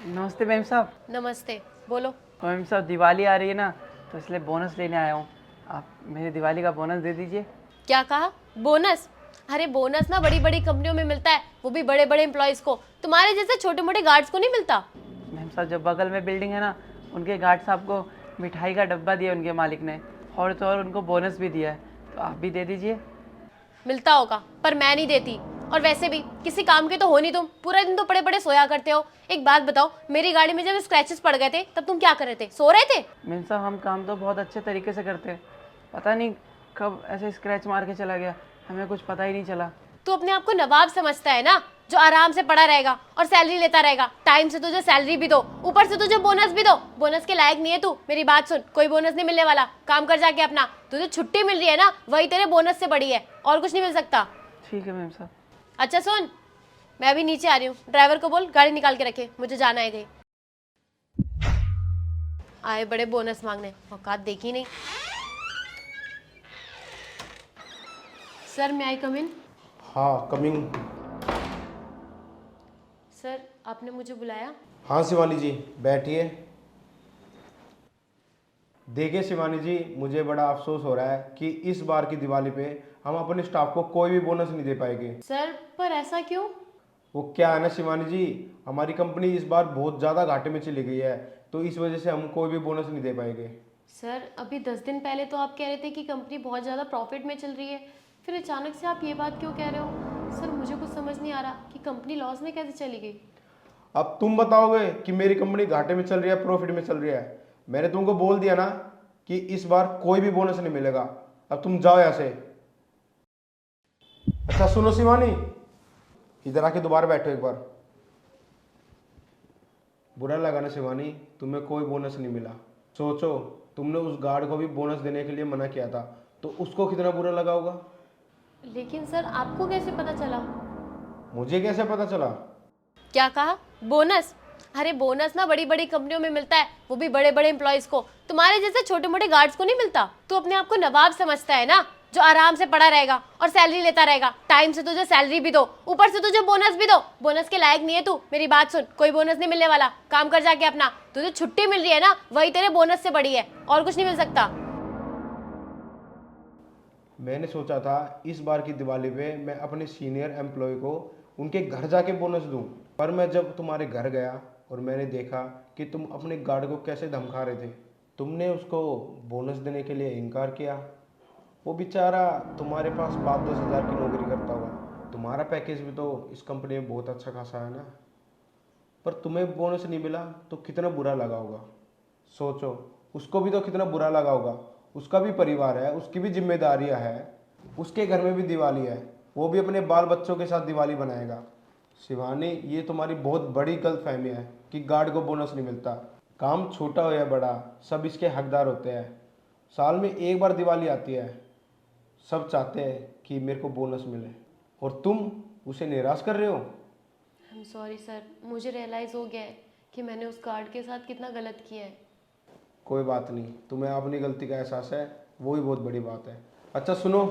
नमस्ते मैम साहब। नमस्ते, बोलो। मैम साहब दिवाली आ रही है ना, तो इसलिए बोनस लेने आया हूँ। आप मेरे दिवाली का बोनस दे दीजिए। क्या कहा? बोनस? अरे बोनस ना बड़ी बड़ी कंपनियों में मिलता है, वो भी बड़े बड़े एम्प्लॉयज को। तुम्हारे जैसे छोटे मोटे गार्ड्स को नहीं मिलता। मैम साहब जो बगल में बिल्डिंग है ना, उनके गार्ड साहब को मिठाई का डब्बा दिया उनके मालिक ने, और तो और उनको बोनस भी दिया है, तो आप भी दे दीजिए। मिलता होगा, पर मैं नहीं देती। और वैसे भी किसी काम के तो हो नहीं तुम, पूरा दिन तो पड़े पड़े सोया करते हो। एक बात बताओ, मेरी गाड़ी में जब स्क्रैचेस पड़ गए थे तब तुम क्या कर रहे थे? सो रहे थे? मैम साहब हम काम तो बहुत अच्छे तरीके से करते हैं, पता नहीं कब ऐसे स्क्रैच मार के चला गया, हमें कुछ पता ही नहीं चला। तू अपने आप को नवाब समझता है ना, जो आराम से पड़ा रहेगा और सैलरी लेता रहेगा। टाइम से तुझे सैलरी भी दो, ऊपर से तुझे बोनस भी दो। बोनस के लायक नहीं है तू। मेरी बात सुन, कोई बोनस नहीं मिलने वाला। काम कर जाके अपना। तुझे छुट्टी मिल रही है ना, वही तेरे बोनस से बड़ी है, और कुछ नहीं मिल सकता। ठीक है मैम साहब। अच्छा सुन, मैं अभी नीचे आ रही हूँ, ड्राइवर को बोल गाड़ी निकाल के रखे, मुझे जाना है कहीं। आए बड़े बोनस मांगने, औकात देखी नहीं। सर मैं आई कम इन? हाँ, कमिंग। सर आपने मुझे बुलाया? हाँ शिवानी जी, बैठिए। देखिए शिवानी जी, मुझे बड़ा अफसोस हो रहा है कि इस बार की दिवाली पे हम अपने स्टाफ को कोई भी बोनस नहीं दे पाएंगे। सर पर ऐसा क्यों? वो क्या है ना शिवानी जी, हमारी कंपनी इस बार बहुत ज़्यादा घाटे में चली गई है, तो इस वजह से हम कोई भी बोनस नहीं दे पाएंगे। सर अभी 10 दिन पहले तो आप कह रहे थे कि कंपनी बहुत ज़्यादा प्रॉफिट में चल रही है, फिर अचानक से आप ये बात क्यों कह रहे हो? सर मुझे कुछ समझ नहीं आ रहा कि कंपनी लॉस में कैसे चली गई। अब तुम बताओगे कि मेरी कंपनी घाटे में चल रही है प्रॉफिट में चल रही है। मैंने तुमको बोल दिया ना कि इस बार कोई भी बोनस नहीं मिलेगा। अब तुम जाओ यहाँ से। अच्छा सुनो शिवानी, इधर आके दोबारा बैठो एक बार। बुरा लगा ना शिवानी, तुम्हें कोई बोनस नहीं मिला। सोचो, तुमने उस गार्ड को भी बोनस देने के लिए मना किया था, तो उसको कितना बुरा लगा होगा। लेकिन सर आपको कैसे पता चला? मुझे कैसे पता चला? क्या कहा? बोनस? अरे बोनस ना बड़ी बड़ी कंपनियों में मिलता है, वो भी बड़े बड़े एम्प्लॉयज को। तुम्हारे जैसे छोटे मोटे गार्ड्स को नहीं मिलता। तू अपने आप को नवाब समझता है ना, जो आराम से पड़ा रहेगा और सैलरी लेता रहेगा। टाइम से तुझे सैलरी भी दो, ऊपर से तुझे बोनस भी दो। बोनस के लायक नहीं है तू। मेरी बात सुन, कोई बोनस नहीं मिलने वाला। काम कर जाके अपना। तुझे छुट्टी मिल रही है ना, वही तेरे बोनस से बड़ी है, और कुछ नहीं मिल सकता। मैंने सोचा था इस बार की दिवाली पे मैं अपने सीनियर एम्प्लॉय को उनके घर जाके बोनस दूं, पर मैं जब तुम्हारे घर गया और मैंने देखा कि तुम अपने गार्ड को कैसे धमका रहे थे, तुमने उसको बोनस देने के लिए इनकार किया। वो बेचारा तुम्हारे पास 5-10 हज़ार की नौकरी करता होगा, तुम्हारा पैकेज भी तो इस कंपनी में बहुत अच्छा खासा है ना, पर तुम्हें बोनस नहीं मिला तो कितना बुरा लगा होगा। सोचो, उसको भी तो कितना बुरा लगा होगा। उसका भी परिवार है, उसकी भी जिम्मेदारियां हैं, उसके घर में भी दिवाली है, वो भी अपने बाल बच्चों के साथ दिवाली बनाएगा। शिवानी, ये तुम्हारी बहुत बड़ी गलतफहमी है कि गार्ड को बोनस नहीं मिलता। काम छोटा हो या बड़ा, सब इसके हकदार होते हैं। साल में एक बार दिवाली आती है, सब चाहते हैं कि मेरे को बोनस मिले, और तुम उसे निराश कर रहे हो। आई एम सॉरी सर, मुझे रियलाइज़ हो गया है कि मैंने उस गार्ड के साथ कितना गलत किया है। कोई बात नहीं, तुम्हें अपनी गलती का एहसास है, वो ही बहुत बड़ी बात है। अच्छा सुनो,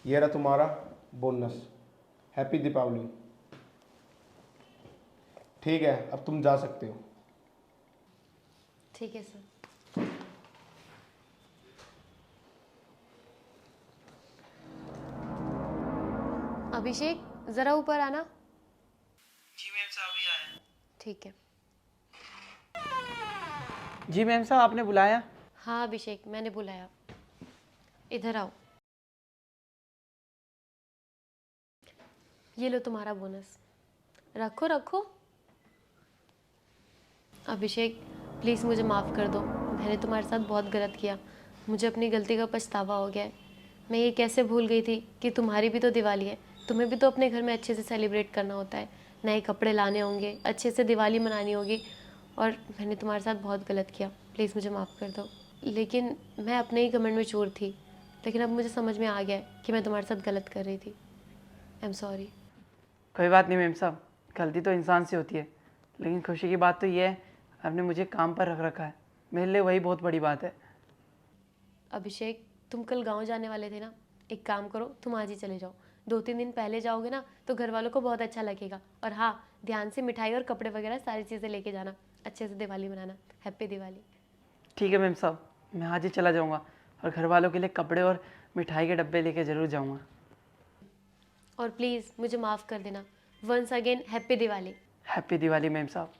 ये रहा तुम्हारा बोनस। हैप्पी दीपावली। ठीक है, अब तुम जा सकते हो। ठीक है सर। अभिषेक जरा ऊपर आना। जी मैम साहब अभी आए। ठीक है। जी मैम साहब आपने बुलाया? हाँ अभिषेक मैंने बुलाया, इधर आओ। ये लो तुम्हारा बोनस, रखो रखो। अभिषेक प्लीज़ मुझे माफ़ कर दो, मैंने तुम्हारे साथ बहुत गलत किया। मुझे अपनी गलती का पछतावा हो गया है। मैं ये कैसे भूल गई थी कि तुम्हारी भी तो दिवाली है, तुम्हें भी तो अपने घर में अच्छे से सेलिब्रेट करना होता है, नए कपड़े लाने होंगे, अच्छे से दिवाली मनानी होगी, और मैंने तुम्हारे साथ बहुत गलत किया। प्लीज़ मुझे माफ़ कर दो। लेकिन मैं अपने ही घमंड में चोर थी, लेकिन अब मुझे समझ में आ गया है कि मैं तुम्हारे साथ गलत कर रही थी। I am sorry. कोई बात नहीं मैम साहब, गलती तो इंसान से होती है, लेकिन खुशी की बात तो ये है आपने मुझे काम पर रख रखा है, मेरे लिए वही बहुत बड़ी बात है। अभिषेक तुम कल गांव जाने वाले थे ना, एक काम करो तुम आज ही चले जाओ। 2-3 दिन पहले जाओगे ना तो घर वालों को बहुत अच्छा लगेगा। और हाँ, ध्यान से मिठाई और कपड़े वगैरह सारी चीज़ें लेके जाना, अच्छे से दिवाली मनाना। हैप्पी दिवाली। ठीक है मैम साहब, मैं आज ही चला जाऊँगा और घर वालों के लिए कपड़े और मिठाई के डब्बे लेके ज़रूर जाऊँगा। और प्लीज़ मुझे माफ़ कर देना। Once again happy Diwali. Happy Diwali ma'am साहब।